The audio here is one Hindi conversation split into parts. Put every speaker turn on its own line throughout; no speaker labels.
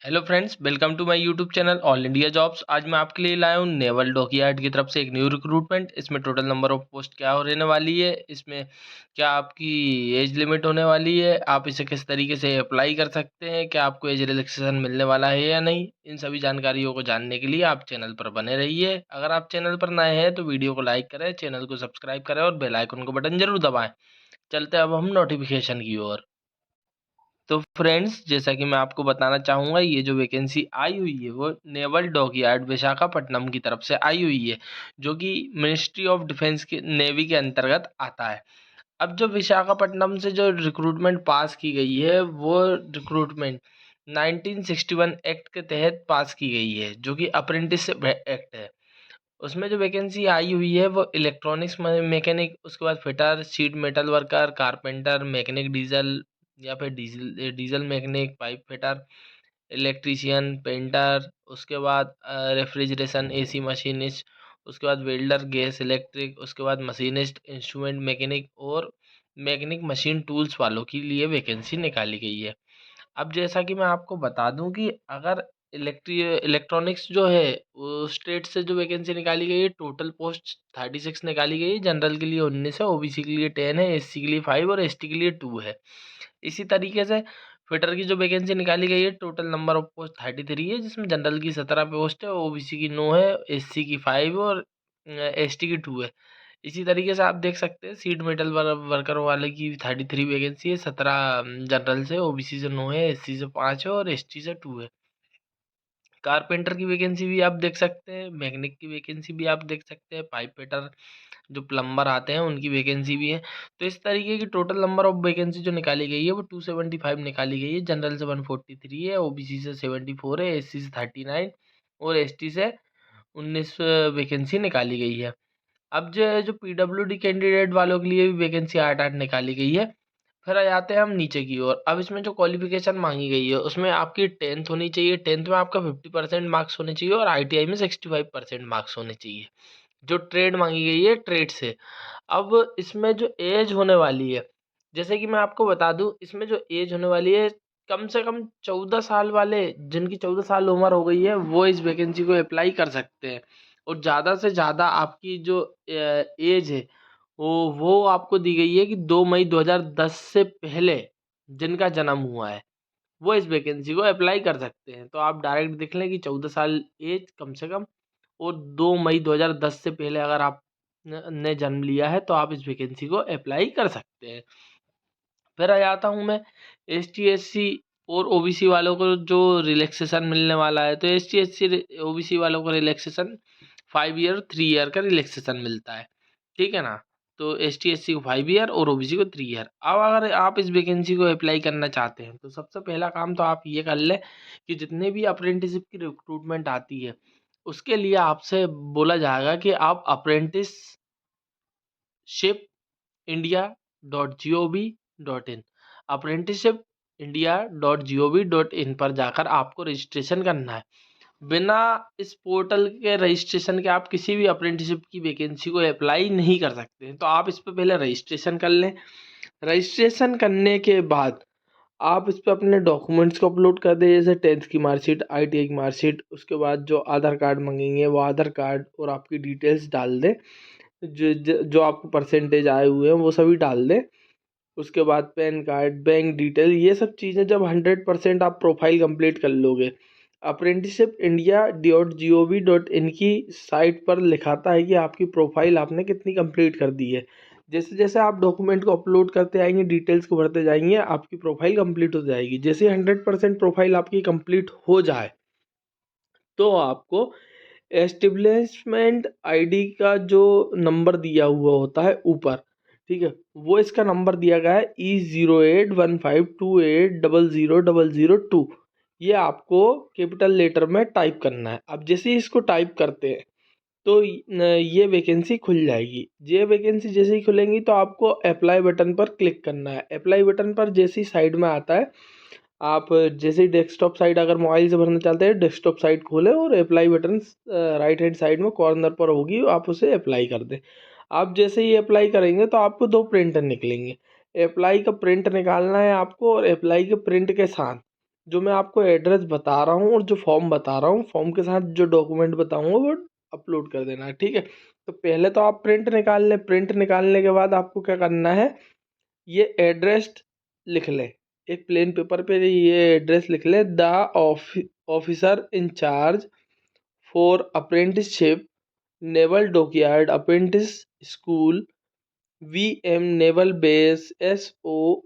Hello friends, welcome to my YouTube channel All India Jobs. आज मैं आपके लिए लाया हूँ नेवल डॉकयार्ड की तरफ से एक न्यू रिक्रूटमेंट। इसमें टोटल नंबर ऑफ पोस्ट क्या हो रहने वाली है, इसमें क्या आपकी एज लिमिट होने वाली है, आप इसे किस तरीके से अप्लाई कर सकते हैं, क्या आपको एज रिलैक्सेशन मिलने वाला है या नहीं, इन सभी जानकारियों को जानने के लिए आप चैनल पर बने रहिए। अगर आप चैनल पर नए हैं तो वीडियो को लाइक करें, चैनल को सब्सक्राइब करें और बेल आइकन को बटन जरूर दबाएं। चलते अब हम नोटिफिकेशन की ओर। तो फ्रेंड्स, जैसा कि मैं आपको बताना चाहूँगा, ये जो वैकेंसी आई हुई है वो नेवल डॉकयार्ड विशाखापट्टनम की तरफ से आई हुई है, जो कि मिनिस्ट्री ऑफ डिफेंस के नेवी के अंतर्गत आता है। अब जो विशाखापट्टनम से जो रिक्रूटमेंट पास की गई है वो रिक्रूटमेंट 1961 एक्ट के तहत पास की गई है, जो कि अप्रेंटिसशिप एक्ट है। उसमें जो वैकेंसी आई हुई है वो इलेक्ट्रॉनिक्स मैकेनिक, उसके बाद fitter, sheet metal worker, carpenter, mechanic diesel या फिर diesel mechanic, pipe fitter, electrician, painter, उसके बाद रेफ्रिजरेशन एसी मशीनिस्ट, उसके बाद वेल्डर, गैस इलेक्ट्रिक, उसके बाद मशीनिस्ट, इंस्ट्रूमेंट मैकेनिक और मैकेनिक मशीन टूल्स वालों के लिए वैकेंसी निकाली गई है। अब जैसा कि मैं आपको बता दूं कि अगर इलेक्ट्रॉनिक्स जो है वो स्टेट से जो वैकेंसी निकाली गई है, टोटल पोस्ट 36 निकाली गई है। जनरल के लिए 19 है, ओबीसी के लिए 10 है, एससी के लिए 5 और एसटी के लिए 2 है। इसी तरीके से फिटर की जो वैकेंसी निकाली गई है, टोटल नंबर ऑफ पोस्ट 33 है, जिसमें जनरल की 17 पोस्ट है, ओबीसी की 9 है, एससी की 5 और एसटी की 2 है। इसी तरीके से आप देख सकते हैं सीट मेटल वर्कर वाले की 33 वैकेंसी है, 17 जनरल से, ओबीसी से 9 है, एससी से 5 है और एसटी से 2 है। कारपेंटर की वैकेंसी भी आप देख सकते हैं, मैकेनिक की वैकेंसी भी आप देख सकते हैं, पाइप फिटर जो प्लम्बर आते हैं उनकी वैकेंसी भी है। तो इस तरीके की टोटल नंबर ऑफ वैकेंसी जो निकाली गई है वो 275 निकाली गई है। जनरल से 143 है, ओबीसी से 74 है, एससी से 39 और एसटी से 19 वैकेंसी निकाली गई है। अब जो पीडब्ल्यूडी कैंडिडेट वालों के लिए भी वैकेंसी 8-8 निकाली गई है। फिर आ जाते हैं हम नीचे की ओर। अब इसमें जो क्वालिफिकेशन मांगी गई है उसमें आपकी 10th होनी चाहिए, 10th में आपका 50% मार्क्स होने चाहिए और आईटीआई में 65% मार्क्स होने चाहिए। जो ट्रेड मांगी गई है ट्रेड से। अब इसमें जो एज होने वाली है, जैसे कि मैं आपको बता दूं, इसमें जो एज होने वाली है, कम से कम 14 साल वाले, जिनकी 14 साल उम्र हो गई है, वो इस वैकेंसी को अप्लाई कर सकते हैं। और ज़्यादा से ज़्यादा आपकी जो एज है वो आपको दी गई है कि 2 मई 2010 से पहले जिनका जन्म हुआ है वो इस वैकेंसी को अप्लाई कर सकते हैं। तो आप डायरेक्ट देख लें कि 14 साल एज कम से कम और 2 मई 2010 से पहले अगर आप ने जन्म लिया है तो आप इस वैकेंसी को अप्लाई कर सकते हैं। फिर आ जाता हूँ मैं एस टी एस सी और ओबीसी वालों को जो रिलैक्सेशन मिलने वाला है। तो S T S C OBC वालों को रिलैक्सेशन 5 ईयर 3 ईयर का रिलैक्सेशन मिलता है, ठीक है ना। तो एस टी एस सी को 5 ईयर और ओबीसी को 3 ईयर। अब अगर आप इस वैकेंसी को अप्लाई करना चाहते हैं तो सबसे पहला काम तो आप ये कर लें कि जितने भी अप्रेंटिसशिप की रिक्रूटमेंट आती है उसके लिए आपसे बोला जाएगा कि आप apprenticeship India .gov.in apprenticeship India .gov.in पर जाकर आपको रजिस्ट्रेशन करना है। बिना इस पोर्टल के रजिस्ट्रेशन के आप किसी भी अप्रेंटिसशिप की वैकेंसी को अप्लाई नहीं कर सकते हैं। तो आप इस पर पहले रजिस्ट्रेशन कर लें। रजिस्ट्रेशन करने के बाद आप इस पर अपने डॉक्यूमेंट्स को अपलोड कर दें, जैसे 10th की मार्कशीट, आईटीआई की मार्कशीट, उसके बाद जो आधार कार्ड मांगेंगे वो आधार कार्ड और आपकी डिटेल्स डाल दें। जो आपको परसेंटेज आए हुए हैं वो सभी डाल दें। उसके बाद पैन कार्ड, बैंक डिटेल, ये सब चीज़ें जब 100% आप प्रोफाइल कंप्लीट कर लोगे, अप्रेंटिसशिप इंडिया .gov.in की साइट पर लिखाता है कि आपकी प्रोफाइल आपने कितनी कंप्लीट कर दी है। जैसे जैसे आप डॉक्यूमेंट को अपलोड करते आएंगे, डिटेल्स को भरते जाएंगे, आपकी प्रोफाइल कंप्लीट हो जाएगी। जैसे 100% प्रोफाइल आपकी कंप्लीट हो जाए तो आपको एस्टेब्लिशमेंट आईडी का जो नंबर दिया हुआ होता है ऊपर, ठीक है, वो इसका नंबर दिया गया है E081528000002। ये आपको कैपिटल लेटर में टाइप करना है। अब जैसे ही इसको टाइप करते हैं तो ये वैकेंसी खुल जाएगी। ये वैकेंसी जैसे ही खुलेंगी तो आपको अप्लाई बटन पर क्लिक करना है। अप्लाई बटन पर जैसे ही साइड में आता है, आप जैसे ही डेस्कटॉप साइट अगर मोबाइल से भरना चाहते हैं, डेस्कटॉप साइट खोलें और apply button right hand side में कॉर्नर पर होगी, आप उसे अप्लाई कर दें। आप जैसे ही अप्लाई करेंगे तो आपको 2 प्रिंटर निकलेंगे। अप्लाई का प्रिंट निकालना है आपको और अप्लाई के प्रिंट के साथ जो मैं आपको एड्रेस बता रहा हूँ और जो फॉर्म बता रहा हूँ, फॉर्म के साथ जो डॉक्यूमेंट बताऊँगा वो अपलोड कर देना है, ठीक है। तो पहले तो आप प्रिंट निकाल लें, प्रिंट निकालने के बाद आपको क्या करना है, ये एड्रेस लिख लें, एक प्लेन पेपर पे ये एड्रेस लिख लें, the officer in charge for apprenticeship naval dockyard apprentice school VM naval base SO.PO.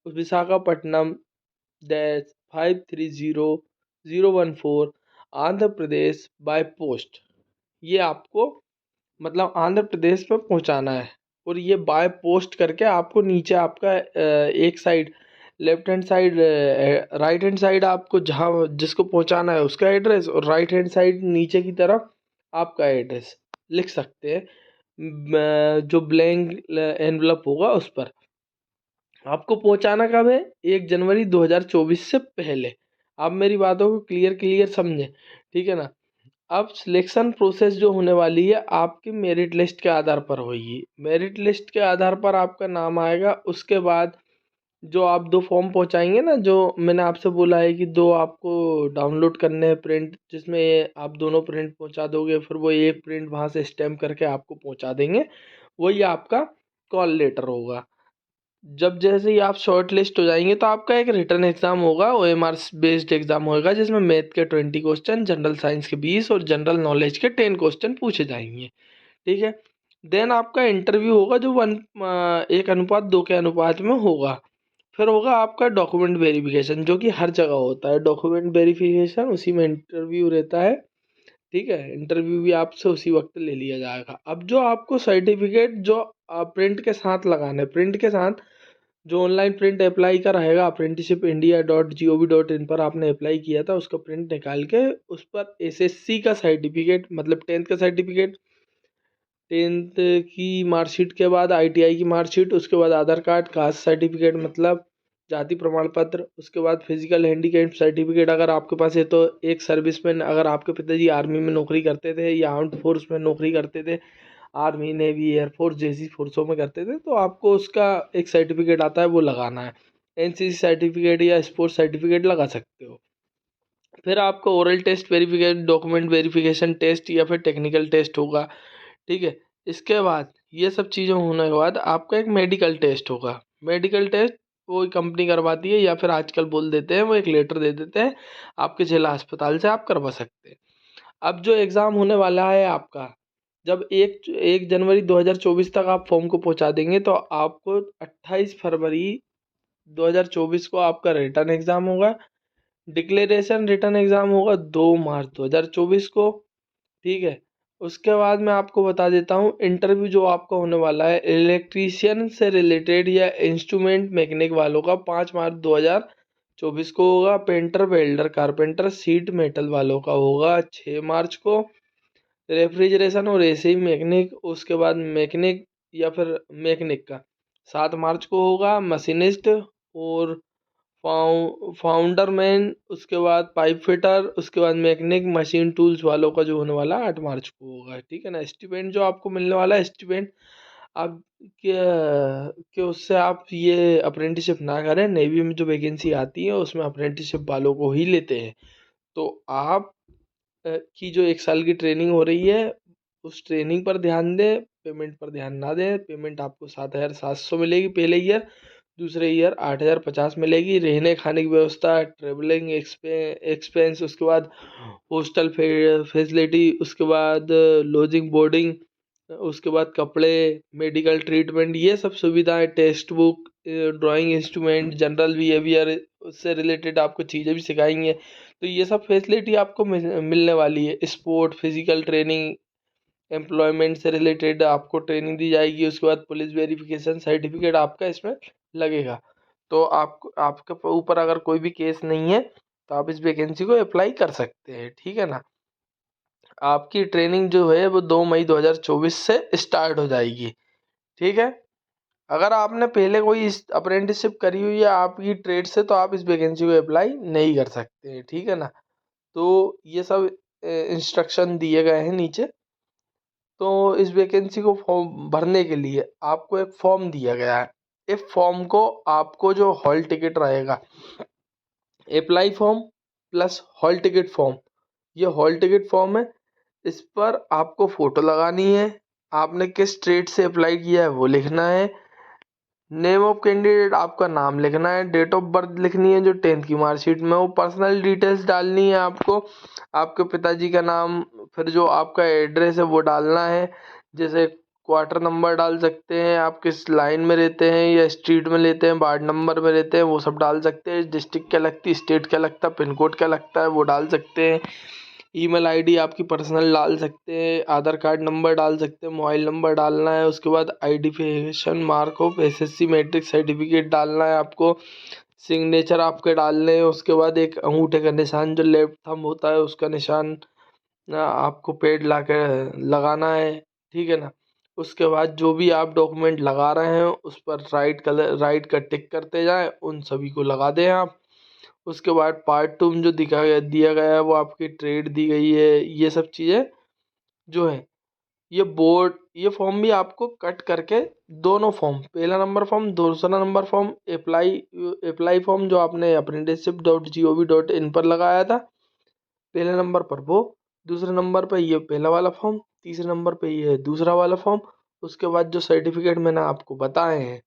Visakhapatnam -530014 Andhra Pradesh by post. ये आपको मतलब आंध्र प्रदेश में पहुंचाना है, और ये बाय पोस्ट करके आपको नीचे आपका एक side left hand side right hand side आपको जहाँ जिसको पहुंचाना है उसका एड्रेस, और राइट हैंड साइड नीचे की तरफ आपका एड्रेस लिख सकते हैं। जो ब्लैंक एनवलप होगा उस पर आपको पहुंचाना कब है, 1 जनवरी 2024 से पहले। आप मेरी बातों को क्लियर समझें, ठीक है ना। अब सिलेक्शन प्रोसेस जो होने वाली है आपकी मेरिट लिस्ट के आधार पर होगी। मेरिट लिस्ट के आधार पर आपका नाम आएगा, उसके बाद जो आप 2 फॉर्म पहुंचाएंगे ना, जो मैंने आपसे बोला है कि 2 आपको डाउनलोड करने हैं प्रिंट, जिसमें आप दोनों प्रिंट पहुंचा दोगे, फिर वो एक प्रिंट वहां से स्टैम्प करके आपको पहुंचा देंगे, वही आपका कॉल लेटर होगा। जब जैसे ही आप शॉर्ट लिस्ट हो जाएंगे तो आपका एक रिटर्न एग्जाम होगा, OMR बेस्ड एग्जाम होगा, जिसमें मैथ के 20 क्वेश्चन, जनरल साइंस के 20 और जनरल नॉलेज के 10 क्वेश्चन पूछे जाएंगे, ठीक है। देन आपका इंटरव्यू होगा जो 1:2 के अनुपात में होगा। फिर होगा आपका डॉक्यूमेंट वेरिफिकेशन, जो कि हर जगह होता है डॉक्यूमेंट वेरिफिकेशन, उसी में इंटरव्यू रहता है, ठीक है। इंटरव्यू भी आपसे उसी वक्त ले लिया जाएगा। अब जो आपको सर्टिफिकेट जो प्रिंट के साथ लगाना है, प्रिंट के साथ जो ऑनलाइन प्रिंट अप्लाई का रहेगा, apprenticeshipindia.gov.in पर आपने अप्लाई किया था, उसका प्रिंट निकाल के उस पर SSC का सर्टिफिकेट, मतलब 10th का सर्टिफिकेट, 10th की मार्कशीट के बाद ITI की मार्कशीट, उसके बाद आधार कार्ड, कास्ट सर्टिफिकेट मतलब जाति प्रमाण पत्र, उसके बाद फिजिकल हैंडीकैप सर्टिफिकेट अगर आपके पास है तो, एक सर्विसमैन अगर आपके पिताजी आर्मी में नौकरी करते थे या आर्म्ड फोर्स में नौकरी करते थे, आर्मी नेवी एयरफोर्स जैसी फोर्सों में करते थे, तो आपको उसका एक सर्टिफिकेट आता है वो लगाना है। NCC सर्टिफिकेट या स्पोर्ट्स सर्टिफिकेट लगा सकते हो। फिर आपको oral test verification, document verification test या फिर टेक्निकल टेस्ट होगा, ठीक है। इसके बाद ये सब चीज़ें होने के बाद आपका एक मेडिकल टेस्ट होगा। मेडिकल टेस्ट वो कंपनी करवाती है, या फिर आजकल बोल देते हैं वो एक लेटर दे देते हैं आपके जिला अस्पताल से, आप करवा सकते हैं। अब जो एग्ज़ाम होने वाला है आपका, जब 1 जनवरी 2024 तक आप फॉर्म को पहुंचा देंगे तो आपको 28 फरवरी 2024 को आपका रिटर्न एग्ज़ाम होगा। डिक्लेरेशन रिटर्न एग्ज़ाम होगा 2 मार्च 2024 को, ठीक है। उसके बाद मैं आपको बता देता हूँ इंटरव्यू जो आपका होने वाला है इलेक्ट्रीशियन से रिलेटेड या इंस्ट्रूमेंट मैकेनिक वालों का 5 मार्च 2024 को होगा। Painter, welder, carpenter, seat metal वालों का होगा 6 मार्च को। रेफ्रिजरेशन और एसी मैकेनिक, उसके बाद मैकेनिक या फिर मैकेनिक का 7 मार्च को होगा। मशीनिस्ट और फाउंडर मैन, उसके बाद पाइप फिटर, उसके बाद मैकेनिक मशीन टूल्स वालों का जो होने वाला है 8 मार्च को होगा, ठीक है ना। स्टूडेंट जो आपको मिलने वाला है, स्टूडेंट आप कि उससे आप ये अप्रेंटिसशिप ना करें। नेवी में जो वैकेंसी आती है उसमें अप्रेंटिसशिप वालों को ही लेते हैं। तो आप की जो 1 साल की ट्रेनिंग हो रही है उस ट्रेनिंग पर ध्यान दें, पेमेंट पर ध्यान ना दें। पेमेंट आपको 7,700 मिलेगी पहले ईयर, दूसरे ईयर 8,050 मिलेगी। रहने खाने की व्यवस्था, ट्रेवलिंग एक्सपेंस, उसके बाद हॉस्टल फैसिलिटी, उसके बाद लॉजिंग बोर्डिंग, उसके बाद कपड़े, मेडिकल ट्रीटमेंट, ये सब सुविधाएं, text book, drawing instrument, general behaviour, उससे रिलेटेड आपको चीज़ें भी सिखाएंगे। तो ये सब फैसिलिटी आपको मिलने वाली है। स्पोर्ट, फिजिकल ट्रेनिंग, एम्प्लॉयमेंट से रिलेटेड आपको ट्रेनिंग दी जाएगी। उसके बाद पुलिस वेरिफिकेशन सर्टिफिकेट आपका इसमें लगेगा। तो आपके ऊपर अगर कोई भी केस नहीं है तो आप इस वैकेंसी को अप्लाई कर सकते हैं, ठीक है ना। आपकी ट्रेनिंग जो है वो 2 मई 2024 से स्टार्ट हो जाएगी, ठीक है। अगर आपने पहले कोई इस अप्रेंटिसशिप करी हुई है आपकी ट्रेड से तो आप इस वैकेंसी को अप्लाई नहीं कर सकते हैं, ठीक है ना। तो ये सब इंस्ट्रक्शन दिए गए हैं नीचे। तो इस वैकेंसी को फॉर्म भरने के लिए आपको एक फॉर्म दिया गया है, इस फॉर्म को आपको जो हॉल टिकट रहेगा, apply form plus hall ticket form, ये हॉल टिकट फॉर्म है। इस पर आपको फ़ोटो लगानी है, आपने किस स्टेट से अप्लाई किया है वो लिखना है, नेम ऑफ कैंडिडेट आपका नाम लिखना है, डेट ऑफ बर्थ लिखनी है जो 10th की मार्कशीट में हो, पर्सनल डिटेल्स डालनी है आपको, आपके पिताजी का नाम, फिर जो आपका एड्रेस है वो डालना है, जैसे क्वार्टर नंबर डाल सकते हैं, आप किस लाइन में रहते हैं या स्ट्रीट में रहते हैं, वार्ड नंबर में रहते हैं, वो सब डाल सकते हैं, डिस्ट्रिक्ट क्या लगती है, स्टेट क्या लगता है, पिन कोड क्या लगता है वो डाल सकते हैं, ईमेल आईडी आपकी पर्सनल डाल सकते हैं, आधार कार्ड नंबर डाल सकते हैं, मोबाइल नंबर डालना है, उसके बाद identification mark of SSC matric certificate डालना है आपको, सिग्नेचर आपके डालने हैं, उसके बाद एक अंगूठे का निशान जो लेफ्ट थंब होता है उसका निशान आपको पेड ला के लगाना है, ठीक है ना। उसके बाद जो भी आप डॉक्यूमेंट लगा रहे हैं उस पर राइट का टिक करते जाएं, उन सभी को लगा दें आप। उसके बाद पार्ट 2 में जो दिया गया है वो आपकी ट्रेड दी गई है, ये सब चीज़ें जो है ये फॉर्म भी आपको कट करके, दोनों फॉर्म, पहला नंबर फॉर्म, दूसरा नंबर फॉर्म, अप्लाई फॉर्म जो आपने apprenticeship.gov.in पर लगाया था पहले नंबर पर वो, दूसरे नंबर पर ये पहला वाला फॉर्म, तीसरे नंबर पर ये दूसरा वाला फॉर्म। उसके बाद जो सर्टिफिकेट मैंने आपको बताए हैं,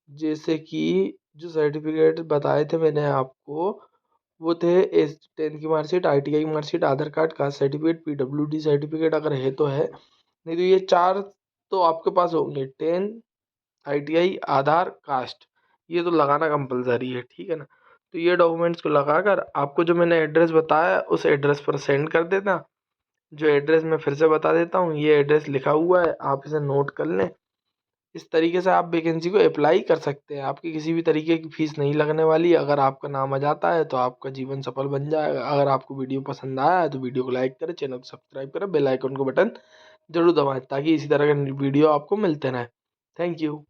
जैसे कि जो सर्टिफिकेट बताए थे मैंने आपको, वो थे 10th की मार्कशीट, ITI की marksheet, Aadhaar card, caste certificate, PWD certificate अगर है तो है, नहीं तो ये 4 तो आपके पास होंगे, 10, ITI, आधार, कास्ट, ये तो लगाना कंपलसरी है, ठीक है ना। तो ये डॉक्यूमेंट्स को लगाकर आपको जो मैंने एड्रेस बताया उस एड्रेस पर सेंड कर देना। जो एड्रेस मैं फिर से बता देता हूँ, ये एड्रेस लिखा हुआ है, आप इसे नोट कर लें। इस तरीके से आप वैकेंसी को अप्लाई कर सकते हैं, आपकी किसी भी तरीके की फीस नहीं लगने वाली। अगर आपका नाम आ जाता है तो आपका जीवन सफल बन जाएगा। अगर आपको वीडियो पसंद आया है तो वीडियो को लाइक करें, चैनल को सब्सक्राइब करें, बेल आइकन को बटन जरूर दबाएं ताकि इसी तरह के वीडियो आपको मिलते रहें। Thank you.